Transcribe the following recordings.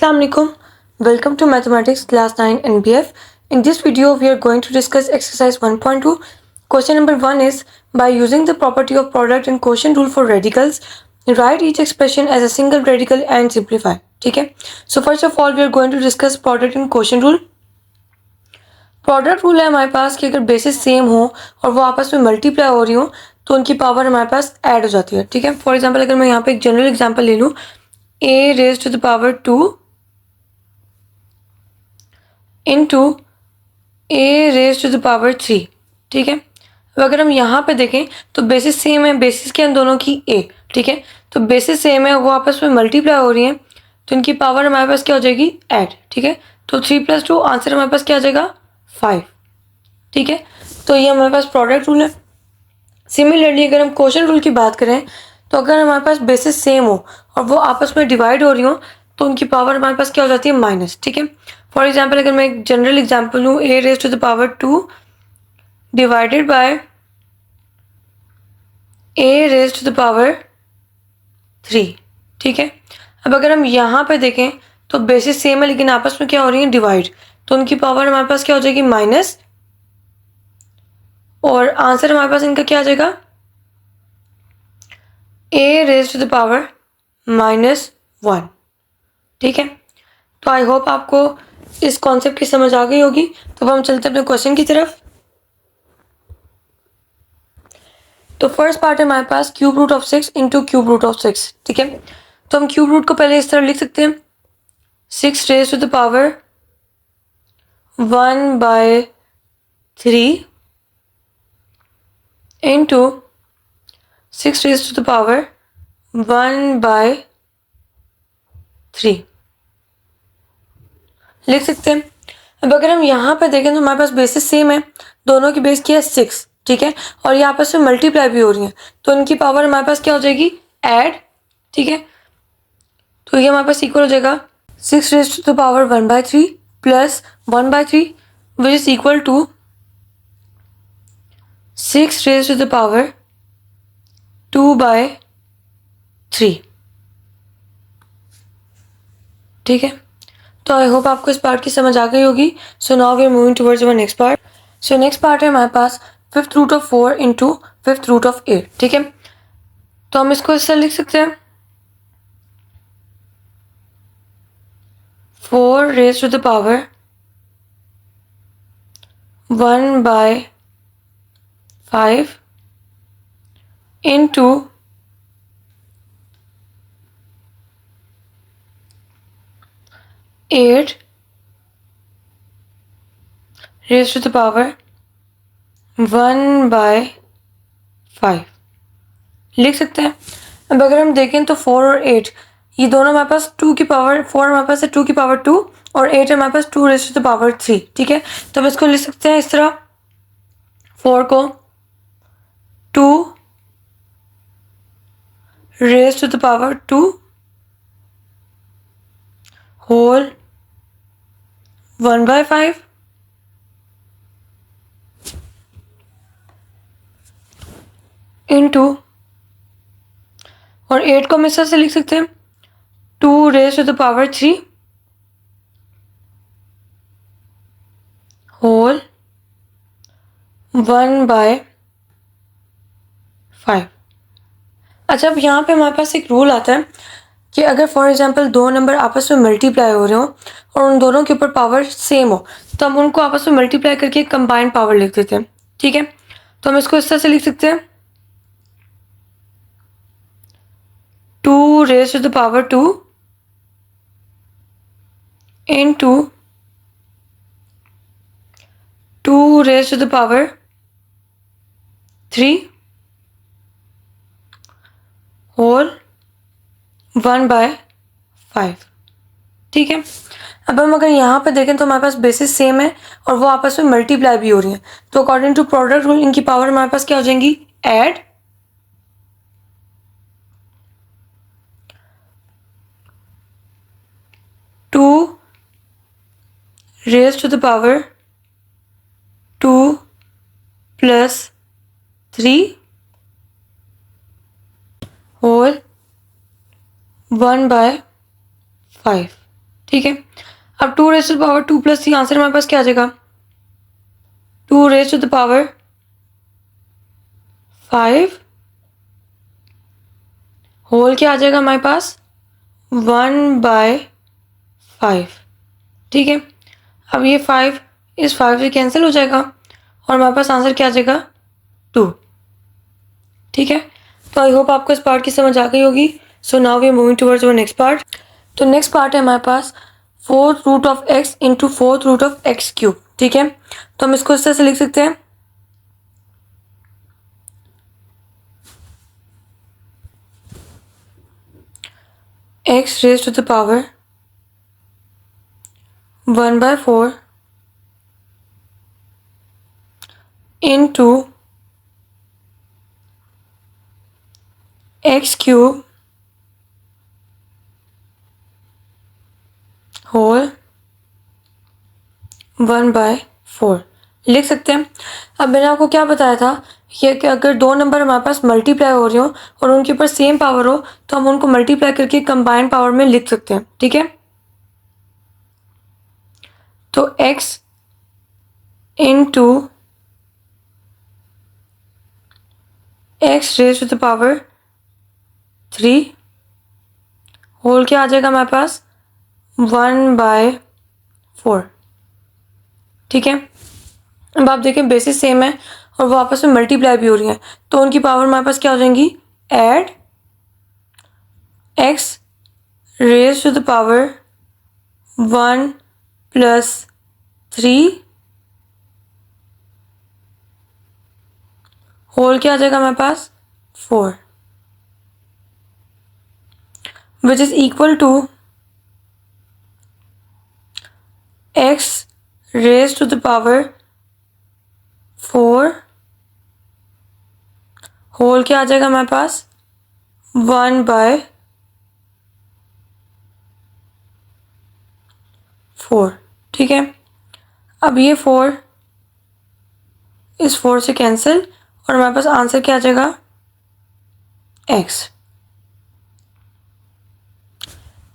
Assalamualaikum. Welcome to Mathematics Class 9 NBF. In this video, we are going to discuss exercise 1.2. Question number 1 is, by using the property of product and quotient rule for radicals, write each expression as a single radical and simplify. ठीक है? So first of all, we are going to discuss product and quotient rule. Product rule है हमारे पास कि अगर basis same हो और वो आपस में मल्टीप्लाई हो रही हो तो उनकी पावर हमारे पास ऐड हो जाती है. ठीक है? फॉर एग्जाम्पल अगर मैं यहाँ पे एक जनरल एग्जाम्पल ले लूँ, a raised to the power 2 into a raised to the power 3. ठीक है? अब अगर हम यहाँ पे देखें तो बेसिस सेम है, बेसिस क्या है दोनों की a. ठीक है? तो बेसिस सेम है, वो आपस में मल्टीप्लाई हो रही है तो इनकी पावर हमारे पास क्या हो जाएगी, ऐड. ठीक है? तो 3 + 2 आंसर हमारे पास क्या आ जाएगा, 5. ठीक है? तो ये हमारे पास प्रोडक्ट रूल है. सिमिलरली अगर हम क्वोशंट रूल की बात करें तो अगर हमारे पास बेसिस सेम हो और वो आपस में डिवाइड हो रही हो तो उनकी पावर हमारे पास क्या हो जाती है, माइनस. ठीक है? फॉर एग्जाम्पल अगर मैं एक जनरल एग्जाम्पल लूँ, a raised to the power 2 divided by a raised to the power 3. ठीक है? अब अगर हम यहाँ पे देखें तो बेसिस सेम है लेकिन आपस में क्या हो रही है, डिवाइड. तो उनकी पावर हमारे पास क्या हो जाएगी, माइनस. और आंसर हमारे पास इनका क्या आ जाएगा, a raised to the power -1. ठीक है? तो आई होप आपको इस कॉन्सेप्ट की समझ आ गई होगी. तो अब हम चलते हैं अपने क्वेश्चन की तरफ. तो फर्स्ट पार्ट है हमारे पास cube root of 6 into cube root of 6. ठीक है? तो हम क्यूब रूट को पहले इस तरह लिख सकते हैं, 6 raised to the power 1/3 into 6 raised to the power 1/3 लिख सकते हैं. अब अगर हम यहाँ पे देखें तो हमारे पास बेसिस सेम है, दोनों की बेस क्या है, 6. ठीक है? और ये आपस में मल्टीप्लाई भी हो रही है तो इनकी पावर हमारे पास क्या हो जाएगी, ऐड. ठीक है? तो ये हमारे पास इक्वल हो जाएगा 6 raised to the power 1/3 plus 1/3 which is equal to 6 raised to the power 2/3. ठीक है? तो आई होप आपको इस पार्ट की समझ आ गई होगी. So now we are moving towards our next part. So next part है हमारे पास 5th root of 4 into 5th root of 8. ठीक है? तो हम इसको इस तरह लिख सकते हैं, 4 raised to the power 1/5 into 8 raised to the power 1/5 लिख सकते हैं. अब अगर हम देखें तो 4 और 8 ये दोनों हमारे पास 2 की पावर, 4 हमारे पास है 2 की पावर 2 और 8 है हमारे पास 2 raised to the power 3. ठीक है? तो हम इसको लिख सकते हैं इस तरह, 4 को 2 raised to the power 2 whole 1/5 into, और 8 को हम इस तरह से लिख सकते हैं, 2 raised to the power 3 whole 1/5. अच्छा, अब यहाँ पे हमारे पास एक रूल आता है कि अगर फॉर एग्जांपल दो नंबर आपस में मल्टीप्लाई हो रहे हो और उन दोनों के ऊपर पावर सेम हो तो हम उनको आपस में मल्टीप्लाई करके कंबाइंड पावर लिख देते हैं. ठीक है? तो हम इसको इस तरह से लिख सकते हैं, 2 raised to the power 2 into 2 raised to the power 3 whole 1/5. ठीक है? अब हम अगर यहाँ पे देखें तो हमारे पास बेसिस सेम है और वो आपस में मल्टीप्लाई भी हो रही है तो अकॉर्डिंग टू प्रोडक्ट रूल इनकी पावर हमारे पास क्या हो जाएंगी, add. 2 raised to the power 2 plus 3 whole 1/5, ठीक है। अब 2 raise to the power 2 plus 3 answer हमारे पास क्या आ जाएगा, 2 raise to the power 5 whole क्या आ जाएगा हमारे पास, 1/5, ठीक है। अब ये 5 इस 5 से कैंसिल हो जाएगा और हमारे पास आंसर क्या आ जाएगा, 2, ठीक है। तो आई होप आपको इस पार्ट की समझ आ गई होगी। So now we are moving towards our next part. तो नेक्स्ट पार्ट है हमारे पास 4th root of x into 4th root of x cube, ठीक है। तो हम इसको इस तरह से लिख सकते हैं, x raise to the power 1/4 into x cube whole 1/4 लिख सकते हैं। अब मैंने आपको क्या बताया था कि अगर दो नंबर हमारे पास मल्टीप्लाई हो रहे हो और उनके ऊपर सेम पावर हो तो हम उनको मल्टीप्लाई करके कंबाइंड पावर में लिख सकते हैं, ठीक है। तो x into x raise to the power 3 whole क्या आ जाएगा हमारे पास, 1/4, ठीक है। अब आप देखें बेसिस सेम है और वो आपस में मल्टीप्लाई भी हो रही हैं, तो उनकी पावर हमारे पास क्या हो जाएंगी, add x raise to the power 1 plus 3 whole क्या आ जाएगा हमारे पास, 4, which is equal to x raise to the power 4 whole क्या आ जाएगा हमारे पास, 1/4, ठीक है। अब ये 4 इस 4 से कैंसिल और हमारे पास आंसर क्या आ जाएगा, x।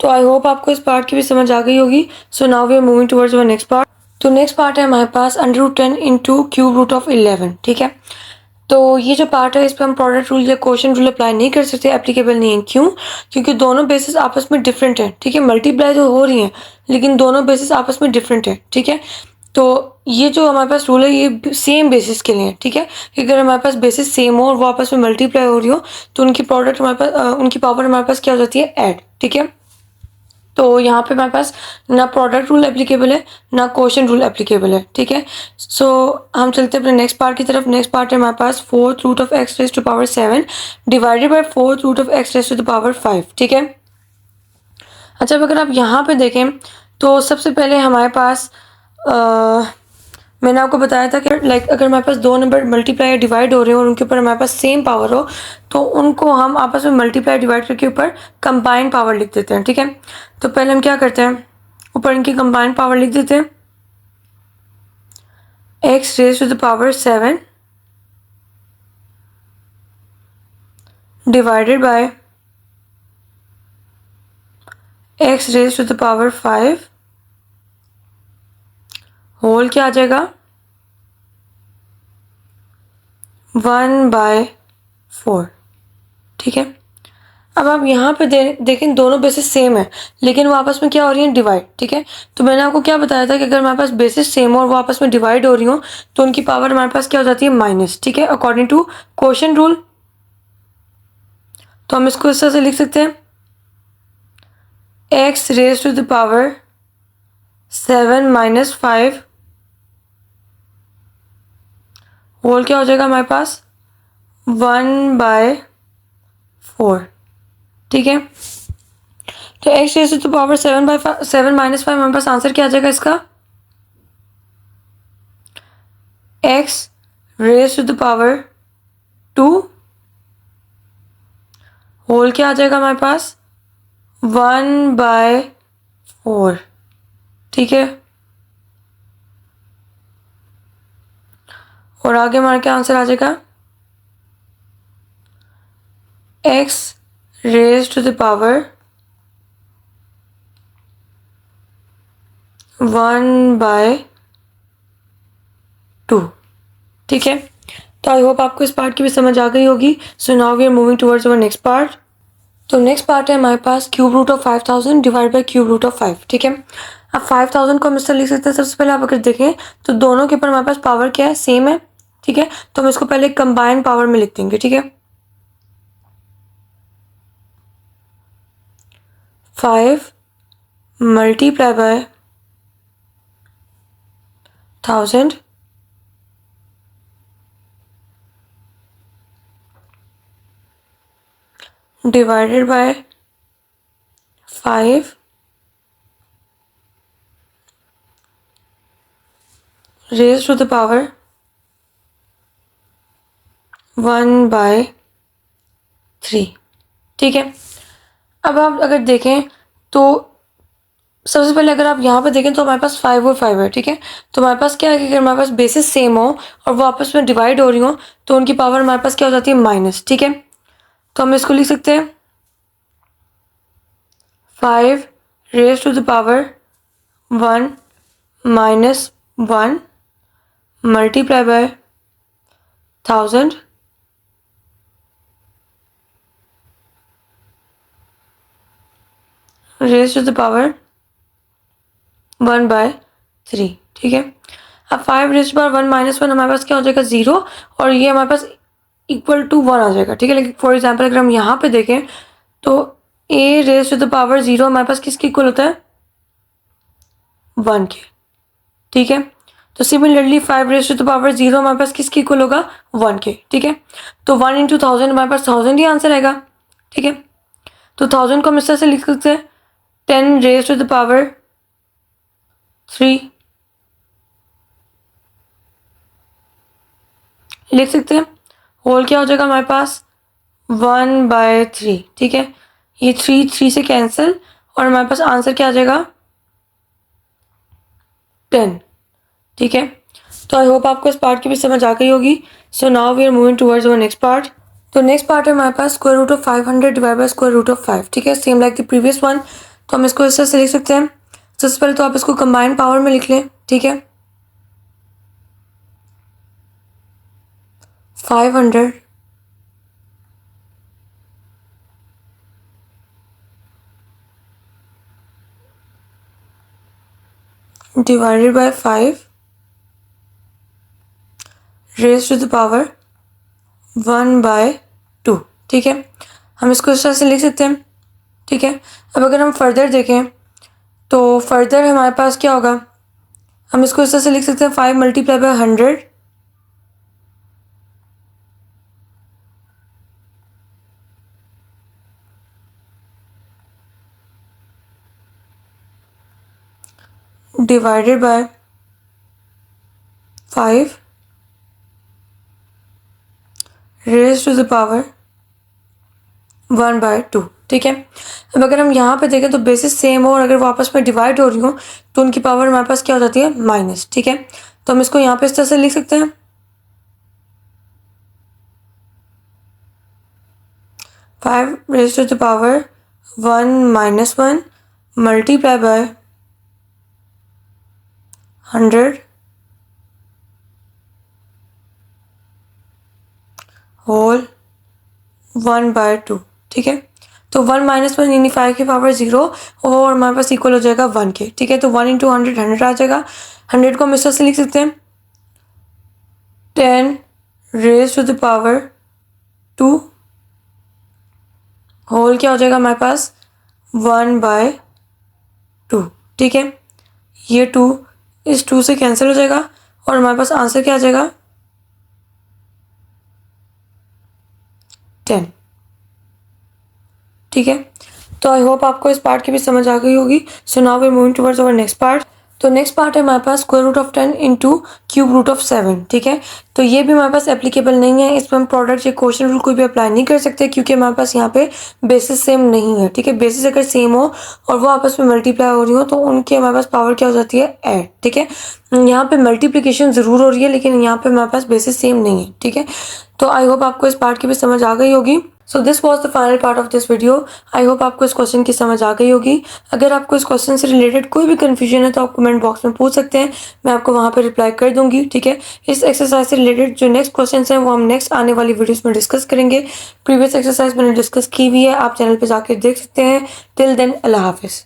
तो आई होप आपको इस पार्ट की भी समझ आ गई होगी। So now we are moving towards our next part. तो नेक्स्ट पार्ट है हमारे पास √10 इंटू क्यूब रूट ऑफ 11, ठीक है। तो ये जो पार्ट है इस पर हम प्रोडक्ट रूल या क्वोशंट रूल अप्लाई नहीं कर सकते, एप्लीकेबल नहीं है। क्यों, क्योंकि दोनों बेसिस आपस में डिफरेंट है, ठीक है। मल्टीप्लाई तो हो रही हैं लेकिन दोनों बेसिस आपस में डिफरेंट है, ठीक है। तो ये जो हमारे पास रूल है ये सेम बेसिस के लिए, ठीक है। कि अगर हमारे पास बेसिस सेम हो और वो आपस में मल्टीप्लाई हो रही हो तो उनकी प्रोडक्ट हमारे पास उनकी पावर हमारे पास क्या हो जाती है, ऐड, ठीक है। तो यहाँ पे हमारे पास ना प्रोडक्ट रूल एप्लीकेबल है ना क्वोशंट रूल एप्लीकेबल है, ठीक है। सो हम चलते हैं अपने नेक्स्ट पार्ट की तरफ। नेक्स्ट पार्ट है हमारे पास 4th root of x raise to power 7 divided बाय 4th root of x raise to the power 5, ठीक है। अच्छा, अब अगर आप यहाँ पे देखें तो सबसे पहले हमारे पास मैंने आपको बताया था कि लाइक अगर हमारे पास दो नंबर मल्टीप्लाई या डिवाइड हो रहे हो और उनके ऊपर हमारे पास सेम पावर हो तो उनको हम आपस में मल्टीप्लाई डिवाइड करके ऊपर कंबाइंड पावर लिख देते हैं, ठीक है। तो पहले हम क्या करते हैं, ऊपर इनकी कंबाइंड पावर लिख देते हैं, x raise to the power 7 divided by x raise to the power 5 whole क्या आ जाएगा, 1/4, ठीक है। अब आप यहाँ पे देखें दोनों बेसिस सेम है लेकिन वो आपस में क्या हो रही है, डिवाइड, ठीक है। तो मैंने आपको क्या बताया था कि अगर हमारे पास बेसिस सेम हो और वो आपस में डिवाइड हो रही हो तो उनकी पावर हमारे पास क्या हो जाती है, माइनस, ठीक है, अकॉर्डिंग टू क्वोशंट रूल। तो हम इसको इस तरह से लिख सकते हैं, x raise to the power 7 - 5 whole क्या हो जाएगा हमारे पास, 1/4, ठीक है। तो x raise to the power 7 - 5 हमारे पास आंसर क्या आ जाएगा इसका, x raise to the power 2 whole क्या आ जाएगा हमारे पास, 1/4, ठीक है। और आगे हमारा क्या आंसर आ जाएगा, x raise to the power 1/2, ठीक है। तो आई होप आपको इस पार्ट की भी समझ आ गई होगी। So now we are moving towards our next part. तो नेक्स्ट पार्ट है हमारे पास cube root of 5000 divide by cube root of 5, ठीक है। अब 5000 को हम इस तरह लिख सकते हैं। सबसे पहले आप अगर देखें तो दोनों के ऊपर हमारे पास पावर क्या है, सेम है, ठीक है। तो हम इसको पहले कंबाइंड पावर में लिख देंगे, ठीक है। 5 multiply by 1000 divided by 5 raise to the power 1/3, ठीक है। अब आप अगर देखें तो सबसे पहले अगर आप यहाँ पे देखें तो हमारे पास 5 और 5 है, ठीक है। तो हमारे पास क्या है कि अगर हमारे पास बेसिस सेम हो और वो आपस में डिवाइड हो रही हो तो उनकी पावर हमारे पास क्या हो जाती है, माइनस, ठीक है। तो हम इसको लिख सकते हैं 5 raise to the power 1 minus 1 multiply by 1000 raise to the power 1/3, ठीक है। अब 5 रेज टू पावर 1 माइनस 1 हमारे पास क्या हो जाएगा, 0, और ये हमारे पास इक्वल टू 1 आ जाएगा, ठीक है। लेकिन फॉर एग्जाम्पल अगर हम यहाँ पे देखें तो a raise to the power 0 हमारे पास किसके इक्वल होता है, 1 के, ठीक है। तो similarly 5 raise to the power 0 हमारे पास किसके इक्वल होगा, 1 के, ठीक है। तो 1 इंटू 1000 हमारे पास 1000 ही आंसर आएगा, ठीक है। तो 1000 को हम इस तरह से लिख सकते हैं 10 रेज टू द पावर 3 लिख सकते हैं। होल क्या हो जाएगा हमारे पास 1/3, ठीक है। ये 3 से कैंसिल और हमारे पास आंसर क्या आ जाएगा, 10, ठीक है। तो आई होप आपको इस पार्ट की भी समझ आ गई होगी। So now we are moving towards our next part. तो नेक्स्ट पार्ट है हमारे पास square root of 500 divide by square root of 5, ठीक है। Same like the previous one. तो हम इसको इस तरह से लिख सकते हैं। सबसे पहले तो आप इसको कंबाइंड पावर में लिख लें, ठीक है। 500 divided by 5 raise to the power 1/2, ठीक है। हम इसको इस तरह से लिख सकते हैं, ठीक है। अब अगर हम फर्दर देखें तो फर्दर हमारे पास क्या होगा, हम इसको इस तरह से लिख सकते हैं 5 multiply by 100 divided by 5 raise to the power 1/2, ठीक है। अब अगर हम यहाँ पे देखें तो बेसिस सेम हो और अगर वो आपस में डिवाइड हो रही हो तो उनकी पावर हमारे पास क्या हो जाती है, माइनस, ठीक है। तो हम इसको यहाँ पे इस तरह से लिख सकते हैं 5 raise to the power 1 minus 1 multiply by 100 whole 1/2, ठीक है। तो 1 माइनस 1 यानी 5 की पावर 0 और हमारे पास इक्वल हो जाएगा 1 के, ठीक है। तो 1 इंटू 100 100 आ जाएगा। 100 को हम इस तरह से लिख सकते हैं 10 raise to the power 2 whole क्या हो जाएगा हमारे पास 1/2, ठीक है। ये 2 इस 2 से कैंसिल हो जाएगा और हमारे पास आंसर क्या आ जाएगा, 10, ठीक है। तो आई होप आपको इस पार्ट की भी समझ आ गई होगी। So now we are moving towards our next part. तो नेक्स्ट पार्ट है हमारे पास square root of 10 into cube root of 7, ठीक है। तो ये भी हमारे पास एप्लीकेबल नहीं है। इसमें हम प्रोडक्ट या क्वोशिएंट रूल कोई भी अप्लाई नहीं कर सकते क्योंकि हमारे पास यहाँ पे बेसिस सेम नहीं है, ठीक है। बेसिस अगर सेम हो और वो आपस में मल्टीप्लाई हो रही हो तो उनकी हमारे पास पावर क्या हो जाती है, ऐड, ठीक है। यहाँ पे मल्टीप्लीकेशन ज़रूर हो रही है लेकिन यहाँ पे हमारे पास बेसिस सेम नहीं है, ठीक है। तो आई होप आपको इस पार्ट की भी समझ आ गई होगी। So this was the final part of this video. I hope आपको इस क्वेश्चन की समझ आ गई होगी। अगर आपको इस क्वेश्चन से रिलेटेड कोई भी कन्फ्यूजन है तो आप कमेंट बॉक्स में पूछ सकते हैं, मैं आपको वहाँ पर रिप्लाई कर दूंगी। ठीक है, इस एक्सरसाइज से रिलेटेड जो नेक्स्ट क्वेश्चन हैं वो हम नेक्स्ट आने वाली वीडियोस में डिस्कस करेंगे। प्रीवियस एक्सरसाइज मैंने डिस्कस की हुई है, आप चैनल पर जाकर देख सकते हैं। टिल देन, अल्लाह हाफिज़।